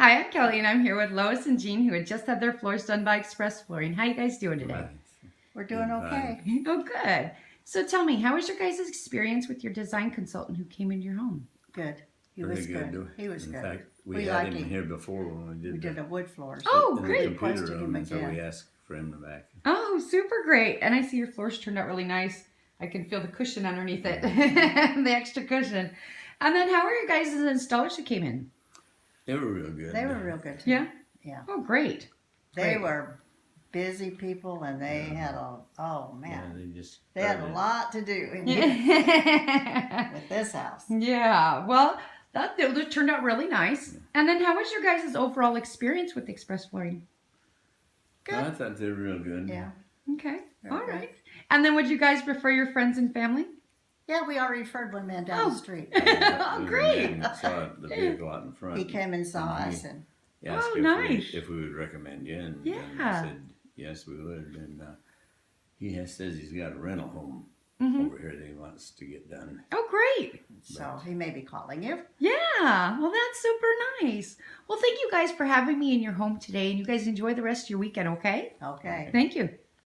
Hi, I'm Kelly, and I'm here with Lois and Jean, who had just had their floors done by Express Flooring. How you guys doing today? Right. We're doing okay. Oh, good. So tell me, how was your guys' experience with your design consultant who came into your home? Good. He Pretty was good. He was In good. fact, we We had like him him. here before when we We did did the, a wood floors. Oh, in great. the computer Requested him room, and so again. we asked for him back. Oh, super great. And I see your floors turned out really nice. I can feel the cushion underneath it, the extra cushion. And then how were your guys' installers who came in? They were real good. They were real good too. Yeah? Yeah. Oh, great. They Great. were busy people and they Yeah. had Yeah, man. they just They had a started. lot to do in here Yeah. with this house. Well, that builder turned out really nice. And then how was your guys' overall experience with Express Flooring? I thought they were real good. Yeah. Okay. Very All good. right. And then would you guys refer your friends and family? Yeah, we already referred one man down Oh. the street. Oh, great. And saw the vehicle out in front. He came and saw And us and he asked Oh, if, nice. if we would recommend you, and Yeah. I said yes, we would. And says he's got a rental home Mhm. over here that he wants to get done. Oh, great. so he may be calling you. Yeah. Well, that's super nice. Well, thank you guys for having me in your home today, and you guys enjoy the rest of your weekend, okay? Okay. Thank you.